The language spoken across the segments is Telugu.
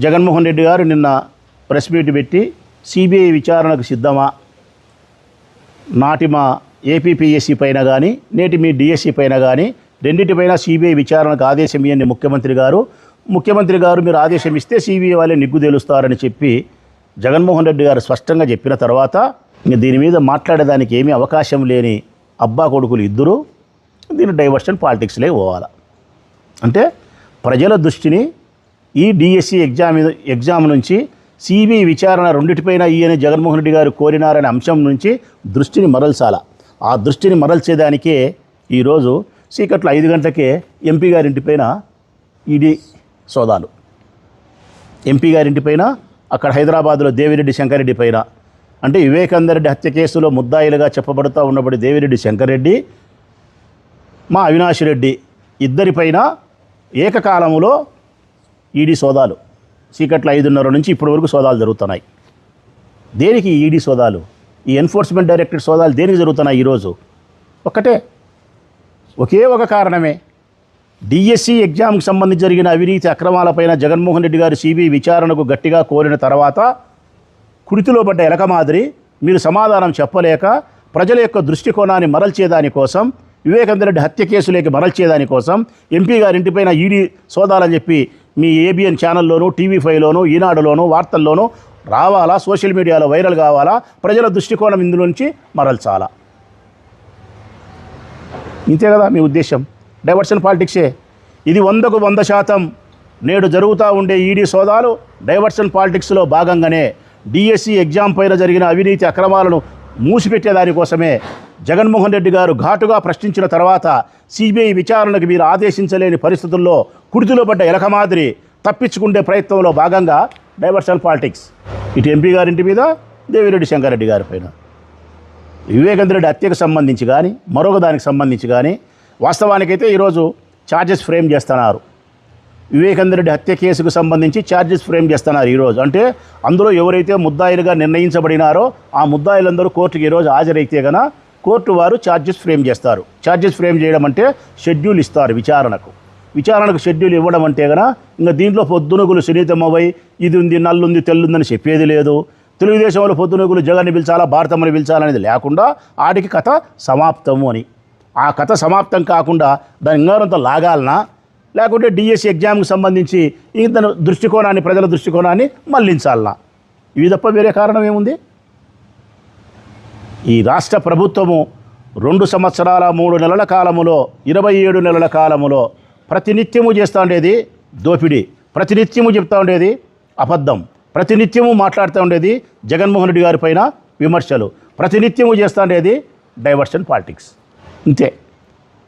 జగన్మోహన్ రెడ్డి గారు నిన్న ప్రెస్ మీట్ పెట్టి సిబిఐ విచారణకు సిద్ధమా, నాటి మా ఏపీపీఎస్సీ పైన కానీ నేటి మీ డిఎస్సీ పైన కానీ రెండింటిపైన సిబిఐ విచారణకు ఆదేశం ఇవ్వండి ముఖ్యమంత్రి గారు మీరు ఆదేశం ఇస్తే సిబిఐ వాళ్ళే నిగ్గు తేలుస్తారని చెప్పి జగన్మోహన్ రెడ్డి గారు స్పష్టంగా చెప్పిన తర్వాత ఇంక దీని మీద మాట్లాడేదానికి ఏమీ అవకాశం లేని అబ్బా కొడుకులు ఇద్దరు దీని డైవర్షన్ పాలిటిక్స్లే పోవాలి. అంటే ప్రజల దృష్టిని ఈ డిఎస్సి ఎగ్జామ్ నుంచి సిబిఐ విచారణ రెండింటిపైన ఈయన జగన్మోహన్ రెడ్డి గారు కోరినారనే అంశం నుంచి దృష్టిని మరల్చాల. ఆ దృష్టిని మరల్చేదానికే ఈరోజు చీకట్లో 5 గంటలకే ఎంపీ గారింటిపైన ఈడీ సోదాలు. ఎంపీ గారింటిపైన అక్కడ హైదరాబాద్లో దేవిరెడ్డి శంకర్రెడ్డి పైన, అంటే వివేకానందరెడ్డి హత్య కేసులో ముద్దాయిలుగా చెప్పబడుతూ ఉన్నప్పుడు దేవిరెడ్డి శంకర్రెడ్డి, మా అవినాష్ రెడ్డి ఇద్దరిపైన ఏకకాలంలో ఈడీ సోదాలు. చీకట్ల 5:30 నుంచి ఇప్పటి వరకు సోదాలు జరుగుతున్నాయి. దేనికి ఈడీ సోదాలు, ఈ ఎన్ఫోర్స్మెంట్ డైరెక్టరేట్ సోదాలు దేనికి జరుగుతున్నాయి? ఈరోజు ఒకే ఒక కారణమే, డిఎస్సి ఎగ్జామ్కి సంబంధించి జరిగిన అవినీతి అక్రమాలపైన జగన్మోహన్ రెడ్డి గారు సిబిఐ విచారణకు గట్టిగా కోరిన తర్వాత కుడితిలో పడ్డ ఎలక మాదిరి మీరు సమాధానం చెప్పలేక ప్రజల యొక్క దృష్టికోణాన్ని మరల్చేదానికోసం, వివేకానందరెడ్డి హత్య కేసులోకి మరల్చేదానికోసం ఎంపీ గారింటిపైన ఈడీ సోదాలని చెప్పి మీ ఏబిఎన్ ఛానల్లోనూ, టీవీ5లోనూ, ఈనాడులోనూ, వార్తల్లోనూ రావాలా, సోషల్ మీడియాలో వైరల్ కావాలా, ప్రజల దృష్టికోణం ఇందులో నుంచి మరల్చాలా. ఇంతే కదా మీ ఉద్దేశం? డైవర్షన్ పాలిటిక్సే ఇది. 100కు 100% నేడు జరుగుతూ ఉండే ఈడీ సోదాలు డైవర్షన్ పాలిటిక్స్లో భాగంగానే డిఎస్సి ఎగ్జామ్ పైన జరిగిన అవినీతి అక్రమాలను మూసిపెట్టేదానికోసమే జగన్మోహన్ రెడ్డి గారు ఘాటుగా ప్రశ్నించిన తర్వాత సిబిఐ విచారణకు మీరు ఆదేశించలేని పరిస్థితుల్లో కుడితిలో పడ్డ ఎలక మాదిరి తప్పించుకునే ప్రయత్నంలో భాగంగా డైవర్షన్ పాలిటిక్స్. ఇటు ఎంపీ గారింటి మీద, దేవిరెడ్డి శంకర్రెడ్డి గారి పైన, వివేకానందరెడ్డి హత్యకు సంబంధించి కానీ మరొక దానికి సంబంధించి కానీ వాస్తవానికైతే ఈరోజు ఛార్జెస్ ఫ్రేమ్ చేస్తున్నారు. వివేకానందరెడ్డి హత్య కేసుకు సంబంధించి ఛార్జెస్ ఫ్రేమ్ చేస్తున్నారు ఈరోజు. అంటే అందులో ఎవరైతే ముద్దాయిలుగా నిర్ణయించబడినారో ఆ ముద్దాయిలందరూ కోర్టుకి ఈరోజు హాజరైతే కనుక కోర్టు వారు ఛార్జెస్ ఫ్రేమ్ చేస్తారు. ఛార్జెస్ ఫ్రేమ్ చేయడం అంటే షెడ్యూల్ ఇస్తారు విచారణకు షెడ్యూల్ ఇవ్వడం అంటే కనుక ఇంకా దీంట్లో పొద్దునుగులు సునీతమ్మవై ఇది ఉంది, నల్లుంది, తెల్లుందని చెప్పేది లేదు. తెలుగుదేశంలో పొద్దునుగులు జగన్ని పిలిచాలా, భారతమ్మని పిలిచాలనేది లేకుండా ఆడికి కథ సమాప్తము అని. ఆ కథ సమాప్తం కాకుండా దాని ఇంగారంతో లాగాలనా, లేకుంటే డిఎస్సి ఎగ్జామ్కి సంబంధించి ఇతను దృష్టికోణాన్ని, ప్రజల దృష్టికోణాన్ని మళ్లించాలనా? ఇవి తప్ప వేరే కారణం ఏముంది? ఈ రాష్ట్ర ప్రభుత్వము 2 సంవత్సరాల 3 నెలల కాలములో, 27 నెలల కాలములో ప్రతినిత్యము చేస్తూ ఉండేది దోపిడీ, ప్రతినిత్యము చెప్తూ ఉండేది అబద్ధం, ప్రతినిత్యము మాట్లాడుతూ ఉండేది జగన్మోహన్ రెడ్డి గారి పైన విమర్శలు, ప్రతినిత్యము చేస్తూ ఉండేది డైవర్షన్ పాలిటిక్స్. ఇంతే.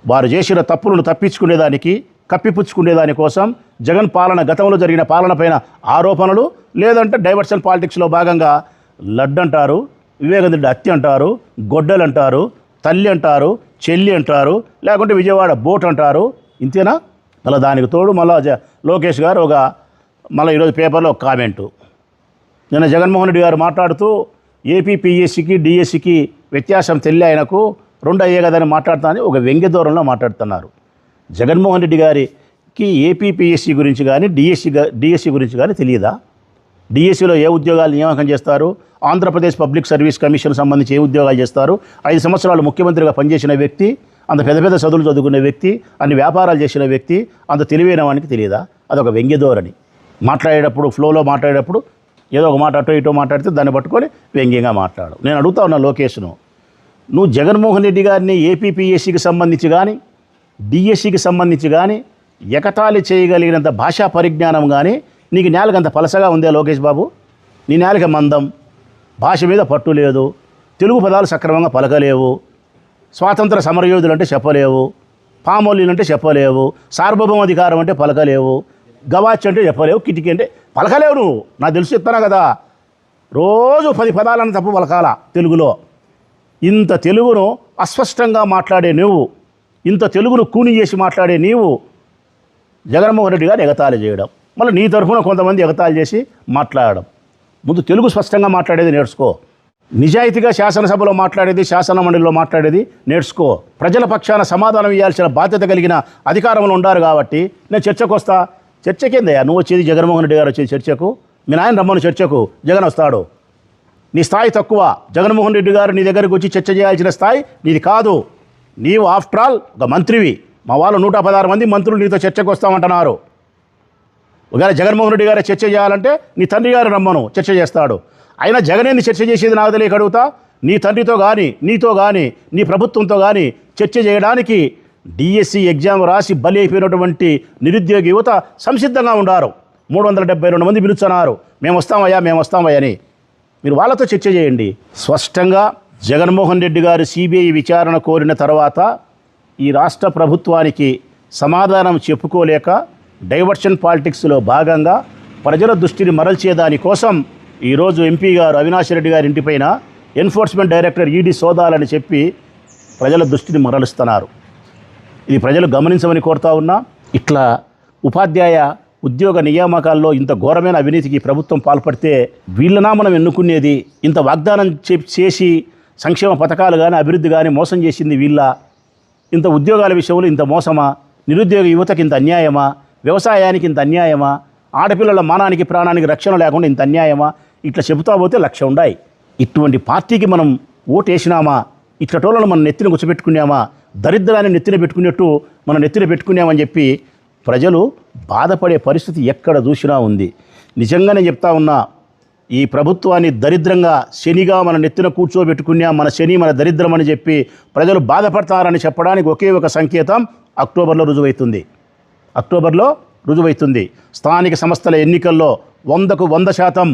వారు చేసిన తప్పులను తప్పించుకునేదానికి, కప్పిపుచ్చుకునేదానికోసం జగన్ పాలన, గతంలో జరిగిన పాలన పైన ఆరోపణలు, లేదంటే డైవర్షన్ పాలిటిక్స్లో భాగంగా లడ్డు అంటారు, వివేకానందరెడ్డి హత్య అంటారు, గొడ్డలు అంటారు, తల్లి అంటారు, చెల్లి అంటారు, లేకుంటే విజయవాడ బోట్ అంటారు. ఇంతేనా? మళ్ళీ దానికి తోడు మళ్ళీ లోకేష్ గారు మళ్ళీ ఈరోజు పేపర్లో ఒక కామెంటు. నిన్న జగన్మోహన్ రెడ్డి గారు మాట్లాడుతూ ఏపీపీఎస్సీకి డిఎస్సికి వ్యత్యాసం తెలియ ఆయనకు 2 అయ్యే కదని మాట్లాడుతానని ఒక వ్యంగ్య దూరంలో మాట్లాడుతున్నారు. జగన్మోహన్ రెడ్డి గారికి ఏపీపీఎస్సీ గురించి కానీ డిఎస్సి గురించి కానీ తెలియదా? డిఎస్సిలో ఏ ఉద్యోగాలు నియామకం చేస్తారు, ఆంధ్రప్రదేశ్ పబ్లిక్ సర్వీస్ కమిషన్ సంబంధించి ఏ ఉద్యోగాలు చేస్తారు, 5 సంవత్సరాలు ముఖ్యమంత్రిగా పనిచేసిన వ్యక్తి, అంత పెద్ద చదువులు చదువుకునే వ్యక్తి, అన్ని వ్యాపారాలు చేసిన వ్యక్తి, అంత తెలివైన వానికి తెలియదా? అదొక వ్యంగ్యధోరణి. మాట్లాడేటప్పుడు, ఫ్లోలో మాట్లాడేటప్పుడు ఏదో ఒక మాట అటో ఇటో మాట్లాడితే దాన్ని పట్టుకొని వ్యంగ్యంగా మాట్లాడు. నేను అడుగుతా ఉన్నా లోకేష్ను, నువ్వు జగన్మోహన్ రెడ్డి గారిని ఏపీపీఎస్సీకి సంబంధించి కానీ డిఎస్సికి సంబంధించి కానీ ఎకతాళి చేయగలిగినంత భాషా పరిజ్ఞానం కానీ నీకు నేలకంత పలసగా ఉందే లోకేష్ బాబు? నీ నేలకి మందం, భాష మీద పట్టు లేదు, తెలుగు పదాలు సక్రమంగా పలకలేవు, స్వాతంత్ర సమరయోధులు అంటే చెప్పలేవు, పామోలీలు అంటే చెప్పలేవు, సార్వభౌమాధికారం అంటే పలకలేవు, గవాచ్ అంటే చెప్పలేవు, కిటికీ అంటే పలకలేవు. నువ్వు నాకు తెలుసు చెప్తానా కదా, రోజు 10 పదాలను తప్పు పలకాల తెలుగులో. ఇంత తెలుగును అస్పష్టంగా మాట్లాడే నువ్వు, ఇంత తెలుగును కూని చేసి మాట్లాడే నీవు జగన్మోహన్ రెడ్డి గారు ఎగతాళి చేయడం, మళ్ళీ నీ తరఫున కొంతమంది ఎగతాళి చేసి మాట్లాడడం. ముందు తెలుగు స్పష్టంగా మాట్లాడేది నేర్చుకో. నిజాయితీగా శాసనసభలో మాట్లాడేది, శాసన మండలిలో మాట్లాడేది నేర్చుకో. ప్రజల పక్షాన సమాధానం ఇవ్వాల్సిన బాధ్యత కలిగిన అధికారంలో ఉండారు కాబట్టి నేను చర్చకు వస్తా, చర్చకేందయ్యా నువ్వు వచ్చేది? జగన్మోహన్ రెడ్డి గారు వచ్చేది చర్చకు? మీ నాయన రమ్మను చర్చకు, జగన్ వస్తాడు. నీ స్థాయి తక్కువ. జగన్మోహన్ రెడ్డి గారు నీ దగ్గరికి వచ్చి చర్చ చేయాల్సిన స్థాయి నీది కాదు. నీవు ఆఫ్టర్ ఆల్ ఒక మంత్రివి. మా వాళ్ళు 116 మంది మంత్రులు నీతో చర్చకు వస్తామంటున్నారు. ఒకవేళ జగన్మోహన్ రెడ్డి గారు చర్చ చేయాలంటే నీ తండ్రి గారు రమ్మను, చర్చ చేస్తాడు. అయినా జగనేంది చర్చ చేసేది నాకు తెలియక అడుగుతా. నీ తండ్రితో కానీ, నీతో కానీ, నీ ప్రభుత్వంతో కానీ చర్చ చేయడానికి డిఎస్సి ఎగ్జామ్ రాసి బలి అయిపోయినటువంటి నిరుద్యోగ యువత సంసిద్ధంగా ఉండారు. 372 మంది పిలుస్తున్నారు, మేము వస్తామయ్యా అని. మీరు వాళ్ళతో చర్చ చేయండి. స్పష్టంగా జగన్మోహన్ రెడ్డి గారు సిబిఐ విచారణ కోరిన తర్వాత ఈ రాష్ట్ర ప్రభుత్వానికి సమాధానం చెప్పుకోలేక డైవర్షన్ పాలిటిక్స్లో భాగంగా ప్రజల దృష్టిని మరల్చేదానికోసం ఈరోజు ఎంపీ గారు అవినాష్ రెడ్డి గారి ఇంటిపైన ఎన్ఫోర్స్మెంట్ డైరెక్టర్ ఈడీ సోదాలని చెప్పి ప్రజల దృష్టిని మరలుస్తున్నారు. ఇది ప్రజలు గమనించమని కోరుతా ఉన్నా. ఇట్లా ఉపాధ్యాయ ఉద్యోగ నియామకాల్లో ఇంత ఘోరమైన అవినీతికి ప్రభుత్వం పాల్పడితే వీళ్ళనా మనం ఎన్నుకునేది? ఇంత వాగ్దానం చేసి సంక్షేమ పథకాలు కానీ అభివృద్ధి కానీ మోసం చేసింది వీళ్ళ? ఇంత ఉద్యోగాల విషయంలో ఇంత మోసమా? నిరుద్యోగ యువతకి ఇంత అన్యాయమా? వ్యవసాయానికి ఇంత అన్యాయమా? ఆడపిల్లల మానానికి ప్రాణానికి రక్షణ లేకుండా ఇంత అన్యాయమా? ఇట్లా చెబుతా పోతే 1,00,000 ఉన్నాయి. ఇటువంటి పార్టీకి మనం ఓటు వేసినామా? ఇట్లటోళ్ళను మనం నెత్తిన గుచ్చపెట్టుకున్నామా? దరిద్రాన్ని నెత్తిన పెట్టుకున్నట్టు మనం నెత్తిన పెట్టుకున్నామని చెప్పి ప్రజలు బాధపడే పరిస్థితి ఎక్కడ చూసినా ఉంది. నిజంగానే చెప్తా ఉన్నా, ఈ ప్రభుత్వాన్ని దరిద్రంగా శనిగా మన నెత్తిన కూర్చోబెట్టుకున్నాం, మన శని మన దరిద్రం అని చెప్పి ప్రజలు బాధపడతారని చెప్పడానికి ఒకే ఒక సంకేతం అక్టోబర్లో రుజువైతుంది. స్థానిక సంస్థల ఎన్నికల్లో 100కు 100%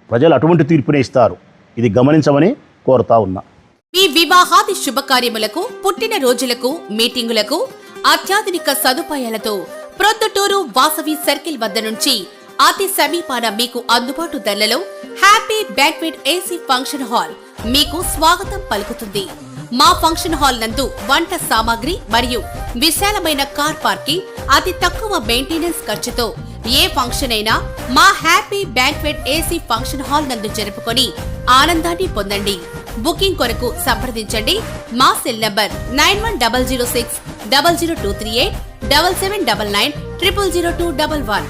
ప్రజలు అటువంటి తీర్పునే ఇస్తారు. ఇది గమనించమని కోరుతా ఉన్నా. మీ వివాహాది శుభకార్యములకు, పుట్టిన రోజులకు, మీటింగులకు అత్యాధునిక సదుపాయాలతో ప్రొద్దుటూరు వాసవి సర్కిల్ వద్ద నుంచి అతి సమీపాన మీకు అందుబాటు ధరలలో happy banquet AC function hall మీకు స్వాగతం పలుకుతుంది. మా ఫంక్షన్ హాల్ నందు వంట సామాగ్రి మరియు విశాలమైన కార్ పార్కింగ్, అతి తక్కువ మెయింటెనెన్స్ ఖర్చుతో ఏ ఫంక్షన్ అయినా మా happy banquet AC function hall నందు జరుపుకొని ఆనందాన్ని పొందండి. బుకింగ్ కొరకు సంప్రదించండి. మా సెల్ నంబర్ 9100600238 7799 000211.